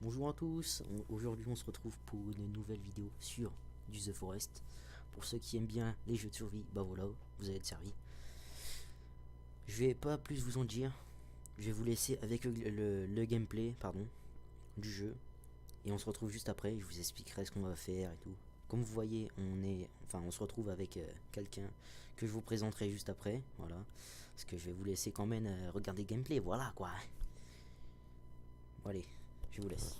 Bonjour à tous, aujourd'hui on se retrouve pour une nouvelle vidéo sur du The Forest. Pour ceux qui aiment bien les jeux de survie, bah voilà, vous allez être servi. Je vais pas plus vous en dire, je vais vous laisser avec le gameplay du jeu. Et on se retrouve juste après, je vous expliquerai ce qu'on va faire et tout. Comme vous voyez, on se retrouve avec quelqu'un que je vous présenterai juste après, voilà. Parce que je vais vous laisser quand même regarder le gameplay, voilà quoi. Bon allez, je vous laisse.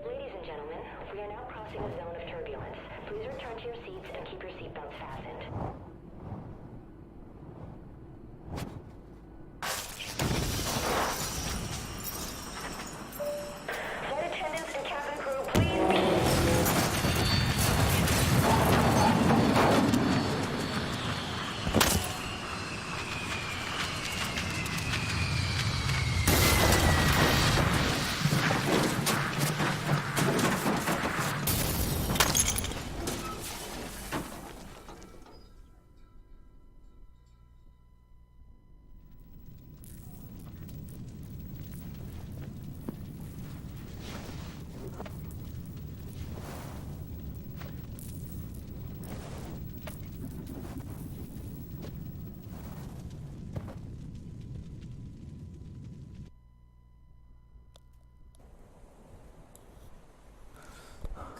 Ladies and gentlemen, we are now crossing a zone of turbulence. Please return to your seats and keep your seatbelts fastened. Flight attendants and cabin crew, please.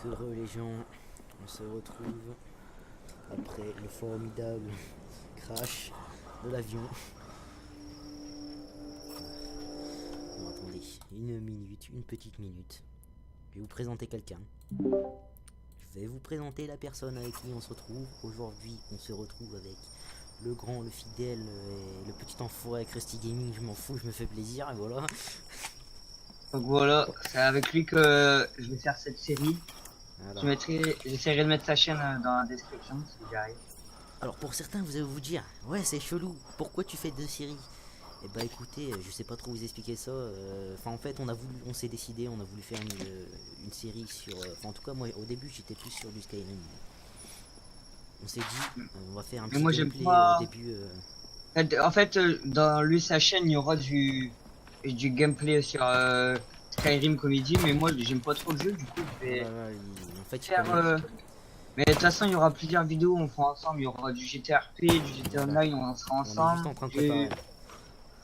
Heureux les gens, on se retrouve après le formidable crash de l'avion. Bon, attendez, une petite minute. Je vais vous présenter quelqu'un. Je vais vous présenter la personne avec qui on se retrouve. Aujourd'hui, on se retrouve avec le grand, le fidèle et le petit enfoiré Krusty Gaming. Je m'en fous, je me fais plaisir et voilà. Donc voilà, c'est avec lui que je vais faire cette série. Alors, J'essaierai de mettre sa chaîne dans la description si j'y arrive. alors pour certains, vous allez vous dire, ouais, c'est chelou, pourquoi tu fais deux séries? Et bah écoutez, je sais pas trop vous expliquer ça. Enfin en fait, on s'est décidé, on a voulu faire une série sur. Enfin en tout cas moi au début j'étais plus sur du Skyrim. On s'est dit, on va faire un Mais petit moi j'aime gameplay pas. au début. En fait, dans lui sa chaîne, il y aura du gameplay sur Skyrim comme il dit, mais moi j'aime pas trop le jeu, du coup je vais Voilà, en fait, il faire. connaît. Mais de toute façon, il y aura plusieurs vidéos, on fera ensemble. Il y aura du GTRP, du GTA Voilà. Online, on sera On est juste ensemble. en train de préparer.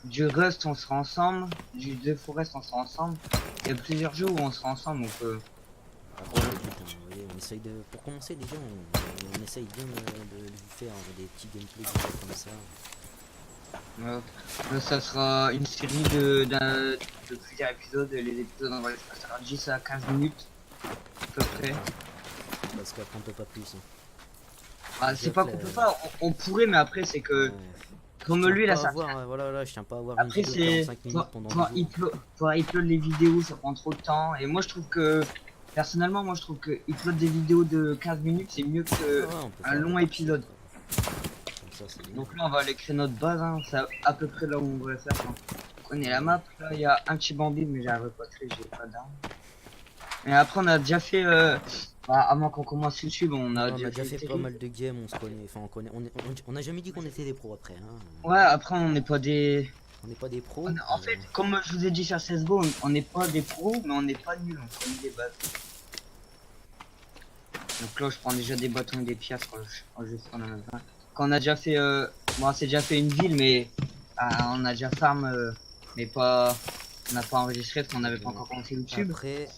Du Rust, on sera ensemble. Du The Forest, on sera ensemble. Il y a plusieurs jeux où on sera ensemble, donc. Après, écoute, hein, vous voyez, on essaye de. Pour commencer déjà, on essaye bien de vous faire des petits gameplays comme ça. Là, ça sera une série de plusieurs épisodes. Les épisodes, on va les faire 10 à 15 minutes, à peu près. Parce qu'après on peut pas plus. Hein. Ah, c'est pas qu'on peut pas, on pourrait, mais après, c'est que. Ouais. Comme Je lui, tiens là, pas à ça. avoir, voilà, je tiens pas à avoir Après, une vidéo de c'est. 45 minutes pendant 2 jours. Pour upload les vidéos, ça prend trop de temps. Et moi, je trouve que. Personnellement, moi, je trouve que upload des vidéos de 15 minutes, c'est mieux que Ah ouais, on peut un faire long des épisode. parties, comme ça, c'est bien. Donc là, on va aller créer notre base, hein. C'est à peu près là où on va le faire. Hein. On connaît la map. Là, il y a un petit bandit, mais j'arrive pas à créer, j'ai pas d'armes. Et après, on a déjà fait. Avant qu'on commence YouTube, on a On a déjà fait série. pas mal de games, on se connaît, enfin on a jamais dit qu'on était des pros après. Hein. Ouais, après, on n'est pas des. On n'est pas des pros. En fait, comme je vous ai dit sur CSGO, on n'est pas des pros, mais on n'est pas nuls, on connaît les bases. Donc là, je prends déjà des bâtons et des pierres quand je fais en même temps. Quand on a déjà fait, bon, c'est déjà fait une ville, mais on a déjà farm, mais pas, on n'a pas enregistré parce qu'on n'avait pas encore commencé YouTube. Après,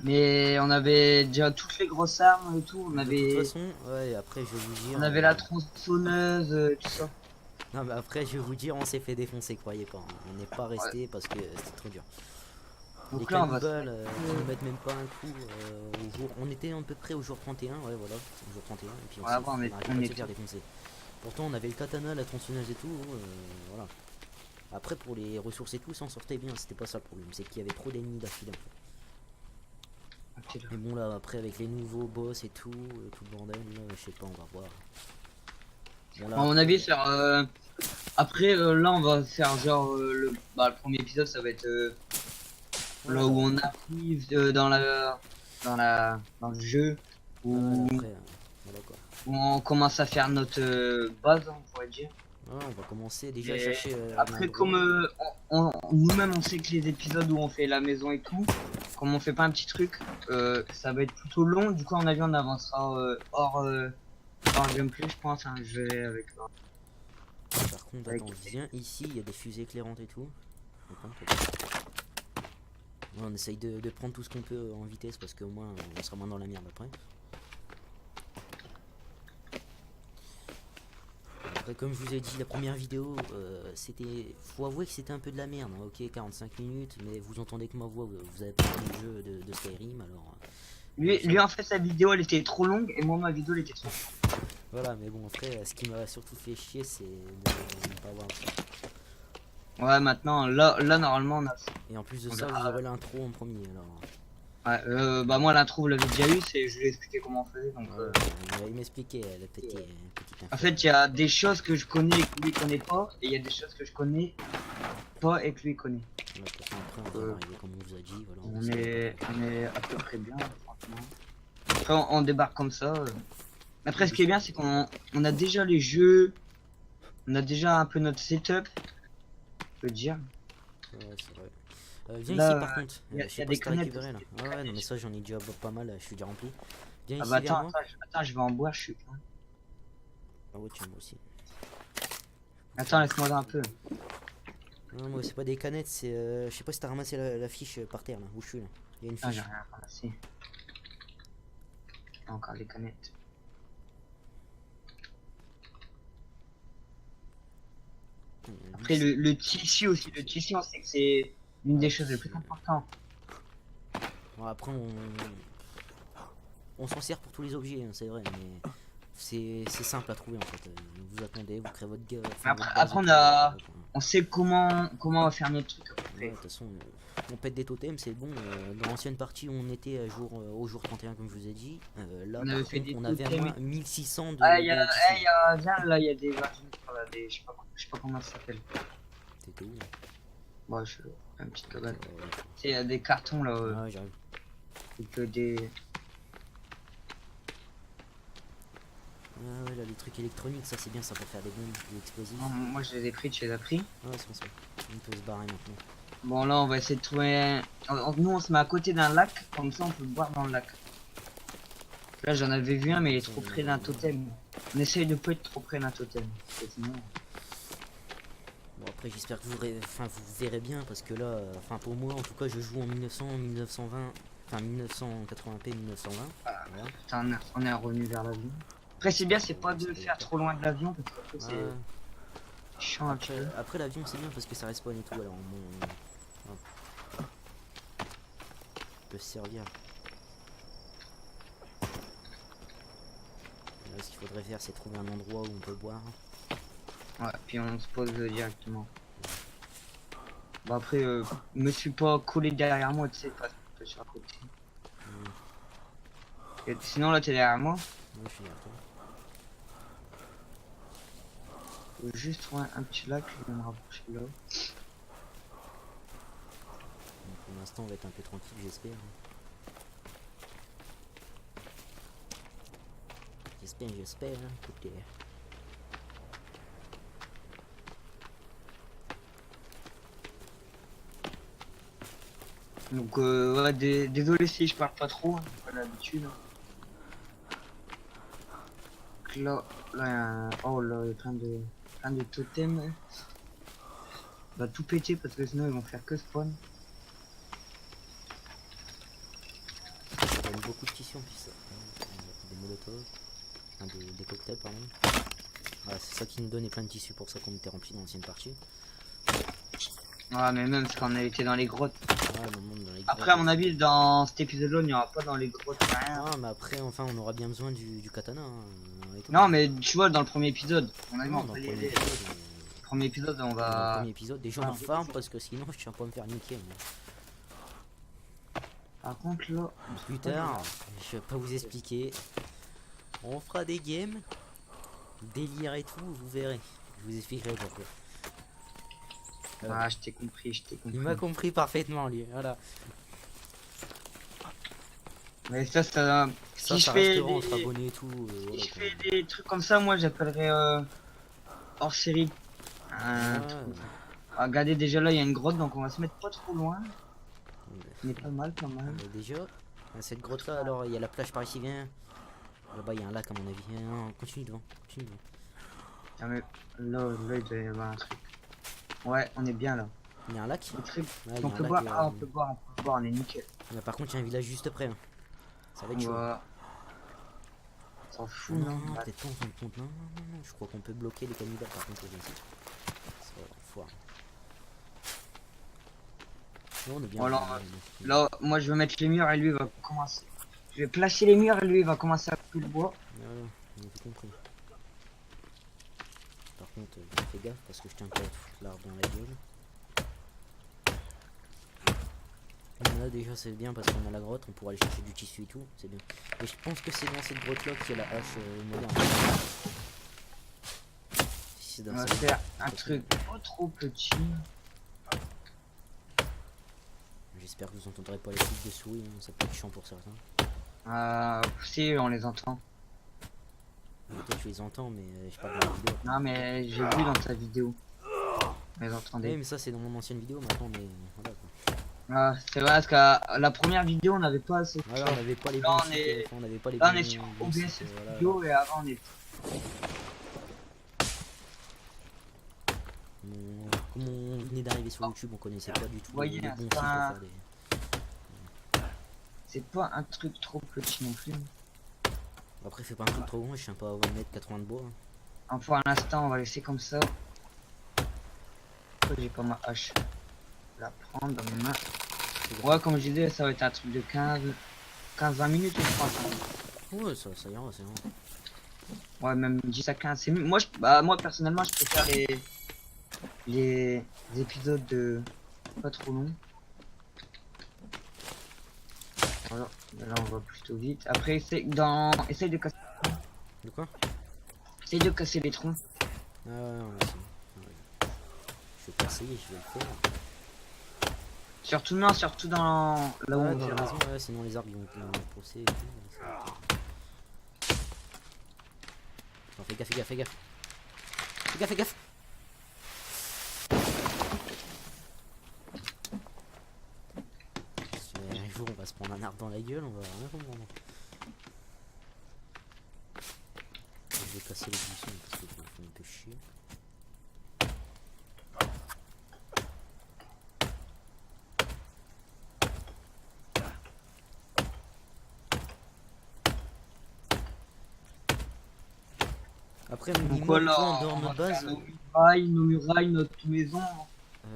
Mais on avait déjà toutes les grosses armes et tout. On de avait, toute façon, ouais, après je vais vous dire. on avait la tronçonneuse, tout ça. Non mais après je vais vous dire, on s'est fait défoncer, croyez pas. Hein. On n'est pas resté parce que c'était trop dur. Les Donc là, on va. cannibales qui ne mettent même pas un coup au jour. On était à peu près au jour 31, ouais voilà, au jour 31, et puis on Ouais, s'est bon, on arrêté pas de est se faire défoncer. Pourtant on avait le katana, la tronçonneuse et tout, voilà. Après pour les ressources et tout, ça en sortait bien, c'était pas ça le problème, c'est qu'il y avait trop d'ennemis d'affilée en fait. côté là. Mais bon là après avec les nouveaux boss et tout le bordel là, je sais pas, on va voir. Bon, là, À mon avis, faire. Après, là, on va faire genre le premier épisode, ça va être ouais, là où on arrive dans le jeu, où, après, voilà quoi. où on commence à faire notre base, on pourrait dire. Ouais, on va commencer déjà à Et chercher après, l'endroit. comme nous-mêmes, on sait que les épisodes où on fait la maison et tout, comme on fait pas un petit truc, ça va être plutôt long. Du coup, à mon avis, on avancera hors gameplay, je pense. Hein, je vais avec. Par contre, avec- attends, viens ici, il y a des fusées éclairantes et tout. Ouais, on essaye de prendre tout ce qu'on peut en vitesse parce qu'au moins on sera moins dans la merde après. Après, comme je vous ai dit, la première vidéo, c'était. Faut avouer que c'était un peu de la merde. Hein. Ok, 45 minutes, mais vous entendez que ma voix, vous avez pas le jeu de Skyrim alors. Lui, en fait, sa vidéo elle était trop longue et moi, ma vidéo elle était trop. Voilà, mais bon, après, ce qui m'a surtout fait chier, c'est de ne pas avoir ça. Ouais, maintenant, là normalement, on a. Et en plus de On ça, verra. vous aurez l'intro en premier alors. Ouais, bah, moi, l'intro, vous l'avez déjà eu, je lui ai expliqué comment on faisait. Donc, Il m'expliquait la petite info. en fait, il y a des choses que je connais et que lui connaît pas, et il y a des choses que je connais pas et que lui connaît. Ouais, de toute façon, après, on va arriver comme on vous a dit. Voilà, On est à peu près bien, franchement. Après, on débarque comme ça. Après, ce qui est bien, c'est qu'on a déjà les jeux, on a déjà un peu notre setup, je peux dire. Ouais, c'est vrai. Viens Là, ici par contre. y a Je sais pas des si t'as canettes récupéré là. aussi. Ah ouais, non mais ça j'en ai déjà pas mal, je suis déjà rempli. Viens Ah ici bah vers attends, moi. attends, je vais en boire, je suis plein. Ah ouais, tiens, moi aussi. Attends, laisse-moi là un peu. Non, moi c'est pas des canettes, c'est. Je sais pas si t'as ramassé la fiche par terre là, où je suis là. Il y a une Ah, j'ai fiche. rien ramassé. Encore les canettes. Après, le tissu aussi, le tissu, on sait que c'est l'une des choses les plus importantes. Bon, après on s'en sert pour tous les objets, hein, c'est vrai, mais c'est simple à trouver en fait. Vous attendez, vous créez votre Après, on sait comment on va faire notre truc à peu près. Ouais, de toute façon, on pète des totems, c'est bon. Dans l'ancienne partie, on était au jour 31, comme je vous ai dit. Là, On par avait fait contre, des on avait à totems. moins 1600 de. Ah, de tissus. viens, là, il y a des versions, là, je sais pas comment ça s'appelle. T'étais où là Bon, je un petit cabane. Ok, ouais. Il y a des cartons là, Ah ouais, j'arrive. et que des. Ah ouais, là, les trucs électroniques, ça c'est bien, ça peut faire des bombes, des explosifs. Non, moi je les ai pris, tu les as pris. Ah ouais, c'est bon ça. On peut se barrer maintenant. Bon, là, on va essayer de trouver. Nous, on se met à côté d'un lac, comme ça, on peut boire dans le lac. Là, j'en avais vu un, mais il est trop près d'un totem. On essaye de pas être trop près d'un totem. Parce que sinon... Bon, après, j'espère que vous verrez bien, parce que là, enfin, pour moi, en tout cas, je joue en 1900, 1920, enfin, 1980p, 1920. Voilà. Putain, on est revenu vers l'avion. Après, c'est bien, c'est pas de faire trop loin de l'avion, parce qu'après, c'est Ouais. chiant un petit peu. Après l'avion c'est bien parce que ça respawn et tout, alors bon, hop. Peut se servir. Là, ce qu'il faudrait faire c'est trouver un endroit où on peut boire. Ouais, puis on se pose directement. Bon, après, me suis pas collé derrière moi, tu sais, pas sur à côté. Et sinon, là, t'es derrière moi. Ouais, je suis derrière toi. Faut juste trouver un petit lac, je vais me rapprocher de là. Donc, pour l'instant on va être un peu tranquille j'espère. J'espère, hein, écoutez. Donc, ouais, désolé si je parle pas trop, hein, c'est pas l'habitude. Donc là, il y a un... Oh là, il y a plein de totems. On va tout péter parce que sinon ils vont faire que spawn. Ça donne beaucoup de tissus en plus ça. Des molotovs. Enfin, des cocktails pardon. Voilà, c'est ça qui nous donnait plein de tissus pour ça qu'on était rempli dans l'ancienne partie. Ouais, mais même parce qu'on a été dans les grottes. Ouais, le monde dans les Après, à grottes, mon avis, dans cet épisode-là, il n'y aura pas dans les grottes rien. Ah mais après enfin on aura bien besoin du katana. Hein, et tout. Non, mais tu vois, dans le premier épisode, on a vu, Non, on dans peut le y premier aller. épisode, Premier épisode, on dans le va. premier épisode, déjà on farm parce que sinon je tiens pas à me faire niquer. Mais... Par contre là, Plus tard, je vais pas vous expliquer. On fera des games, délire et tout, vous verrez. Je vous expliquerai pourquoi. ah, je t'ai compris, Il m'a compris parfaitement lui, voilà. Mais ça, Ça, si je ça fais restera, on des... sera abonné et tout. si Voilà, je quoi. fais des trucs comme ça, moi j'appellerais hors série. Un Ouais, truc. Ah, regardez, déjà là, il y a une grotte, donc on va se mettre pas trop loin. mais- Mais pas mal, pas mal. mais déjà, cette grotte là, alors il y a la plage par ici, viens. Là-bas, il y a un lac à mon avis. Non, continue devant, continue devant. Ah, mais là, il doit y avoir un truc. Ouais, on est bien là. Il y a un lac. Le truc, Ouais, il y a on un peut lac, boire, ah, on peut boire, on est nickel. mais par contre, il y a un village juste après. Hein. Ça va être On chaud. va... on s'en fout, Non, non? non, Bah, peut-être pas en fin de compte. Non, non, non, non. Je crois qu'on peut bloquer les cannibales par contre ici. Ça va foire. Non, on est bien. Voilà, on est bien. là, moi je vais mettre les murs et lui il va commencer. Je vais placer les murs et lui il va commencer à couper le bois. Voilà, on a tout compris. Par contre, fais gaffe parce que je tiens pas à te foutre l'arbre dans la gueule. Là déjà c'est bien parce qu'on a la grotte, on pourra aller chercher du tissu et tout, c'est bien. Et je pense que c'est dans cette grotte là qu'il y a la hache moderne. Si c'est On dans va cette- faire un truc pas trop petit. J'espère que vous entendrez pas les clics de souris, hein, ça peut être chiant pour certains. Si on les entend. Mais toi tu les entends mais je parle de la vidéo. Non mais j'ai vu dans ta vidéo. Vous les Oui entendez. mais ça c'est dans mon ancienne vidéo maintenant mais voilà quoi. Ah, c'est vrai parce que la première vidéo on n'avait pas assez. Voilà, on n'avait pas les Là, bons on sites, est- on n'avait pas les Là on bons est sur bons OBS sites, voilà. Studio et avant on est. Comme on venait d'arriver sur YouTube, on connaissait pas du tout Voyez, les hein, bons sites c'est pour pas- faire des... C'est pas un truc trop petit non plus. Après fais pas un truc trop grand, je suis pas à 20 mètres 80 de bois. Hein. Hein, pour l'instant on va laisser comme ça. Pourquoi j'ai pas ma hache? La prendre dans mes mains. Ouais, comme je disais, ça va être un truc de 15-20 minutes, je pense. Ouais, ça ira, ça ira. Ouais, même 10 à 15. Moi, moi, personnellement, je préfère les épisodes pas trop longs. Voilà, là, on va plutôt vite. Après, essaye de casser, De quoi? les troncs. Ah ouais, ouais, ouais. Je vais pas essayer, je vais le faire. Surtout, non, surtout dans là où Ouais, on dans la va. maison, ouais, sinon les arbres ils vont pousser et tout. Ouais, non, fais gaffe, fais gaffe, fais gaffe. Fais gaffe, fais gaffe. Un jour on va se prendre un arbre dans la gueule, on va rien comprendre. Je vais casser les buissons parce que ça me fait un peu chier. Après, Donc minimum, voilà, toi, en dehors on de va notre base, faire nos murailles, notre maison.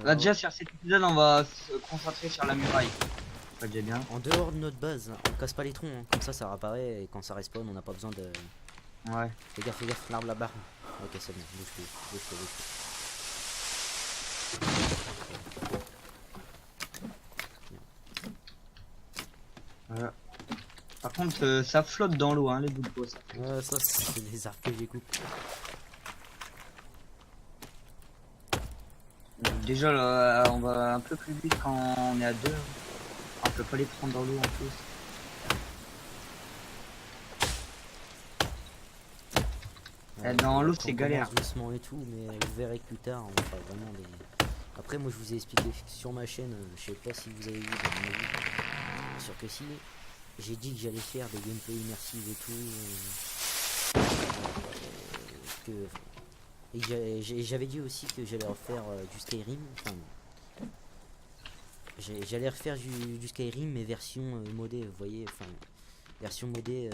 Là, déjà, sur cet épisode, on va se concentrer sur la muraille. Pas déjà bien. en dehors de notre base, on casse pas les troncs, hein. Comme ça réapparaît et quand ça respawn, on n'a pas besoin de. Ouais. Fais gaffe, l'arbre là-bas. Ok, c'est bon, bouge plus, bouge plus, bouge Voilà. Par contre, ça flotte dans l'eau, hein, les bouts de bois. Ça. plus. Ouais, ça, c'est des arbres que j'écoute. Déjà, là, on va un peu plus vite quand on est à deux. On peut pas les prendre dans l'eau en plus. Dans l'eau, c'est On galère. commence doucement et tout, mais vous verrez que plus tard, on fera vraiment des. Après, moi, je vous ai expliqué sur ma chaîne, je sais pas si vous avez vu dans mon avis, sûr que si. J'ai dit que j'allais faire des gameplays immersives et tout. Et j'avais dit aussi que j'allais refaire du Skyrim. Enfin, j'allais refaire du Skyrim, mais version modée, vous voyez. Enfin, version modée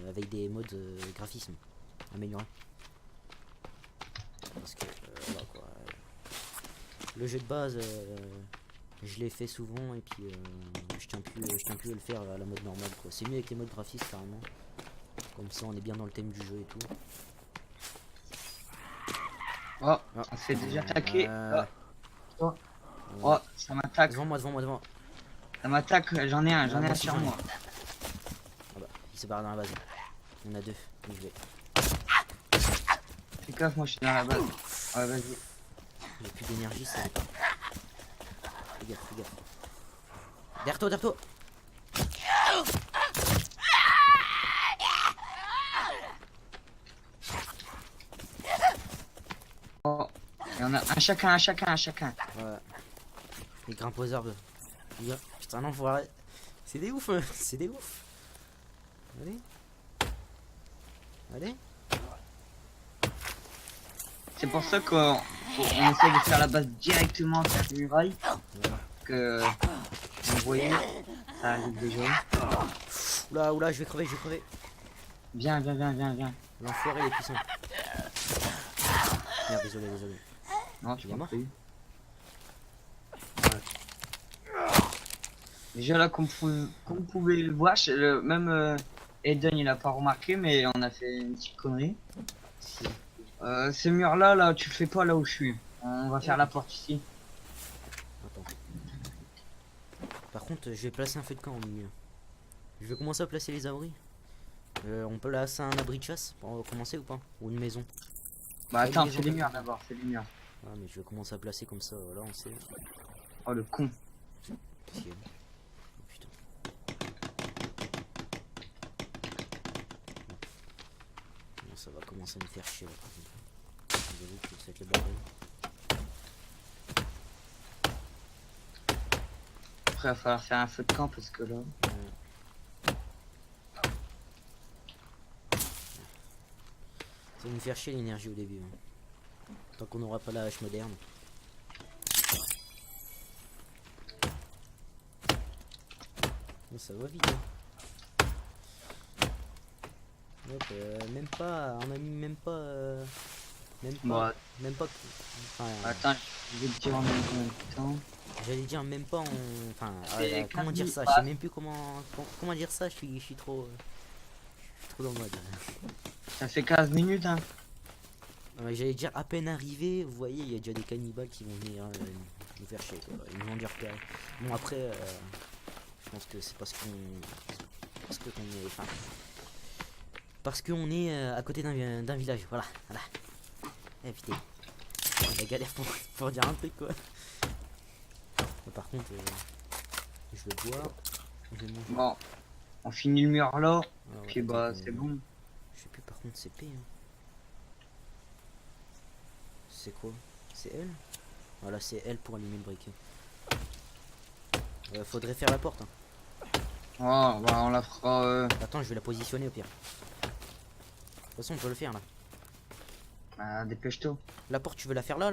avec des modes graphisme améliorés. Parce que voilà quoi. Le jeu de base, je l'ai fait souvent et puis je tiens plus à le faire à la mode normale quoi. C'est mieux avec les modes graphistes carrément. Comme ça on est bien dans le thème du jeu et tout. Oh, Ah. on se fait déjà attaquer. Euh, Oh, ça m'attaque. devant moi. Ça m'attaque, j'en ai un, j'en ai moi un aussi, sur j'en ai. moi. Ah bah, il s'est barré dans la base. On a deux. Donc je vais. Fais gaffe, moi je suis dans la base. Ouais, vas-y. J'ai plus d'énergie, ça va pas. Fais gaffe, fais gaffe. Derrière toi, derrière toi. Oh. Il y en a un chacun, un chacun, un chacun. Ouais. Les grimpes aux arbres. Les gars, putain, l'enfoiré. C'est des ouf, hein. C'est des ouf. Allez. Allez. C'est pour ça qu'on essaie de faire la base directement sur la muraille. Voilà. Que vous voyez, ça arrive déjà. Oula, oula, je vais crever, je vais crever. Viens, viens, viens, viens, viens. L'enfoiré, il est puissant. Merde, désolé, désolé. Non, tu Il est m'as mort. pris. Déjà là, comme vous pouvez le voir, même Eden il a pas remarqué, mais on a fait une petite connerie. Si. Ce mur là, tu le fais pas là où je suis. On va faire la porte ici. Attends. Par contre, je vais placer un feu de camp au milieu. Je vais commencer à placer les abris. On peut placer un abri de chasse pour commencer ou pas? Ou une maison? Bah attends, une fais maison les murs comme ça. d'abord, fais les murs. Ah, mais je vais commencer à placer comme ça, là on sait. Oh le con. Qu'est-ce qu'il y a? Oh putain. Bon, ça va commencer à me faire chier là par contre. Désolé, je vais le bordel. Après, il va falloir faire un feu de camp parce que là. Ça va nous faire chier l'énergie au début. Hein. Tant qu'on n'aura pas la hache moderne. Oh, ça va vite. Hein. Hop, même pas. On a mis même pas. Même pas. Bon, Même pas. Enfin, attends, je vais te dire en même combien de temps. j'allais dire même pas en. Enfin, C'est comment 15 dire minutes, ça? ouais. Je sais même plus comment dire ça. Je suis trop. Je suis trop dans le mode. Ça fait 15 minutes hein. J'allais dire à peine arrivé, vous voyez, il y a déjà des cannibales qui vont venir nous faire chier quoi. Ils vont dire repérer. Bon après, je pense que c'est parce qu'on est, enfin, parce qu'on est à côté d'un village, voilà. Eh putain, la galère pour dire un truc quoi. Mais par contre, je vais boire, je vais manger. Bon, on finit le mur là, Ah ouais, puis attends, bah c'est bon. Je sais plus par contre c'est P. Hein. C'est quoi? C'est L? Voilà, c'est L pour allumer le briquet. Faudrait faire la porte. Hein. Oh, bah on la fera. Attends, je vais la positionner au pire. De toute façon, on peut le faire là. Bah, dépêche-toi. La porte, tu veux la faire là?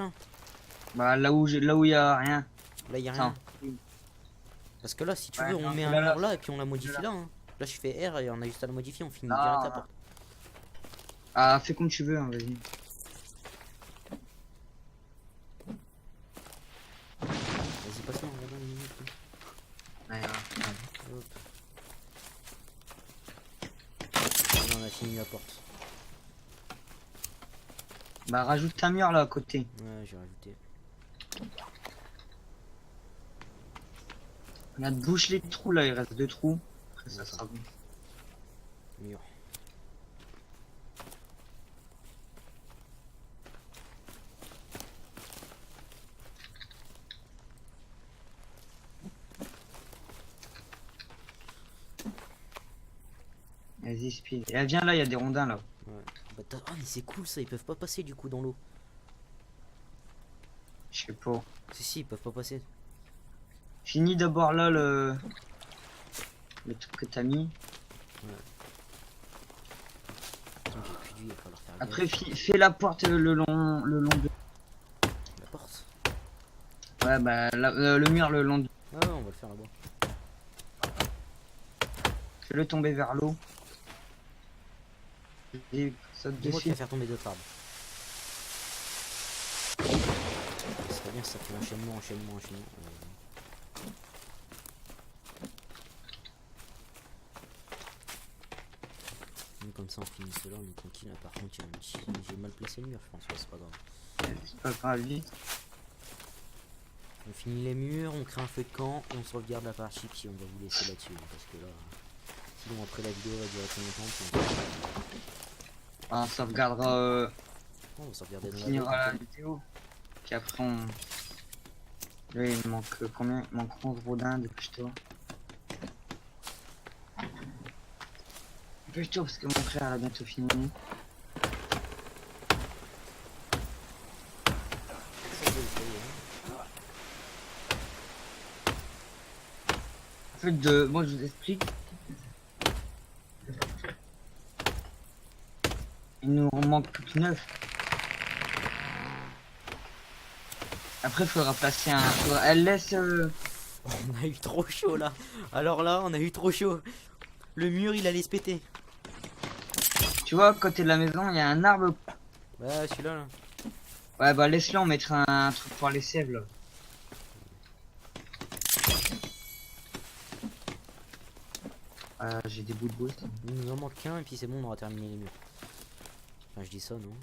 Bah là où il y a rien. Là, y a Attends. rien. Parce que là, si tu Ouais, veux, on non, met un là, mur là et puis on la modifie là. là. Hein. Là, je fais R et on a juste à la modifier, on finit Non, direct la non. porte. Ah, fais comme tu veux, hein, vas-y. Vas-y, passe-moi, regarde une minute. Là. Ouais, ouais. Hop. Là, on a fini la porte. Bah rajoute un mur là à côté. Ouais, j'ai rajouté. Regarde, bouche les trous là, il reste 2 trous. Après ça sera bon. Mur. Vas-y, speed. Et viens là, il y a des rondins là. Ouais. Bah, ah, mais c'est cool ça, ils peuvent pas passer du coup dans l'eau. Je sais pas. Si, ils peuvent pas passer. Finis d'abord là le truc que t'as mis. Attends, j'ai plus de vie, il va falloir faire Après, gaffe. fais la porte le long de. La porte. Ouais, bah le mur le long de. Ah ouais, on va le faire là-bas. Fais-le tomber vers l'eau. Et saute Dis-moi qui dessus. va faire tomber d'autres arbres. Ce serait bien si ça fait enchaînement. Donc, comme ça on finit cela, on est tranquille. Là, par contre, j'ai mal placé le mur, je pense. Ouais, c'est pas grave. C'est pas grave, vite. On finit les murs, on crée un feu de camp et on sauvegarde la partie, puis on va vous laisser là-dessus. Parce que là, sinon après la vidéo va durer trop longtemps. Puis On sauvegardera, on va sauvegarder on dans la finira la boîte. vidéo. Puis après on... Là il manque combien? Il manque 11 rodins, dépêche-toi. Dépêche-toi parce que mon frère elle a bientôt fini. En fait, moi je vous explique. Il nous manque plus que 9. Après, il faudra placer un. Elle laisse. On a eu trop chaud là. Alors là, on a eu trop chaud. Le mur il allait se péter. Tu vois, à côté de la maison, il y a un arbre. Ouais, celui-là là. Ouais, bah laisse-le, on mettra un truc pour les sèves là. J'ai des bouts de bois. Il nous en manque qu'un et puis c'est bon, on aura terminé les murs. Enfin, je dis ça, non?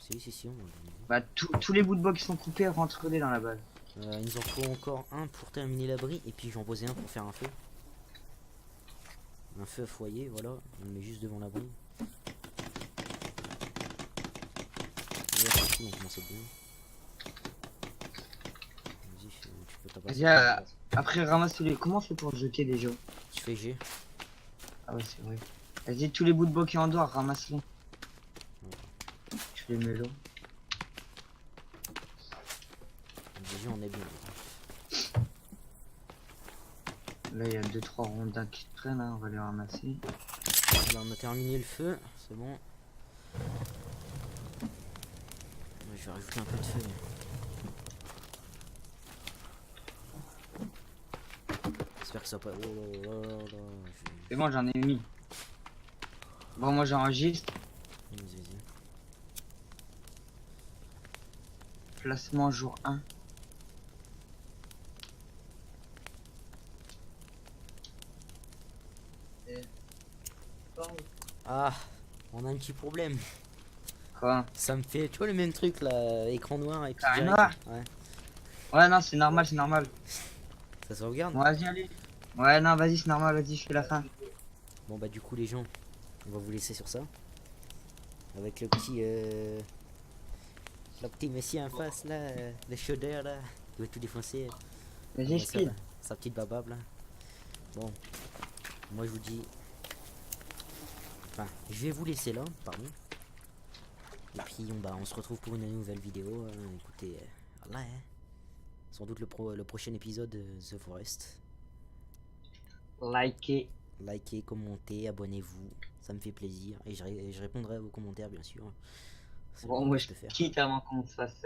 Si, on va terminer. Bah, tous les bouts de bois qui sont coupés, rentre-les dans la base. Il nous en faut encore un pour terminer l'abri et puis j'en posais un pour faire un feu. Un feu à foyer, voilà. On le met juste devant l'abri. Ouais, donc c'est bien. Vas-y, tu peux t'en passer. Vas-y, après ramasse tous les. Comment on fait pour jeter des gens? Tu fais G. Ah ouais, c'est vrai. Vas-y, tous les bouts de bois qui en dehors, ramasse-les. Tu les mets là. Déjà, on est bien. Là, il y a 2-3 rondins qui traînent, hein, on va les ramasser. Là, on a terminé le feu, c'est bon. Je vais rajouter un peu de feu. J'espère que ça va pas. Oh. C'est bon, j'en ai mis. Bon, moi j'enregistre. Vas-y. Placement jour 1. Ah, on a un petit problème. Quoi? Ça me fait, tu vois, le même truc là, écran noir et puis Ah, direct. noir. Ouais, Ouais, non, c'est normal, c'est normal. ça sauvegarde. Bon, vas-y, allez. Ouais, non, vas-y, c'est normal, vas-y, je fais la fin. Bon bah du coup les gens, on va vous laisser sur ça. Avec le petit messie en face là, le chaudeur là, il va tout défoncer. Vas-y, Ouais, speed. sa petite babable là. Bon, moi je vous dis... Enfin, je vais vous laisser là, pardon. Et puis on se retrouve pour une nouvelle vidéo. Écoutez, là, hein. Sans doute le prochain épisode de The Forest. Likez. Likez, commentez, abonnez-vous. Ça me fait plaisir. Et je répondrai à vos commentaires bien sûr. C'est Bon, ce moi que je peux faire. quitte avant qu'on se fasse.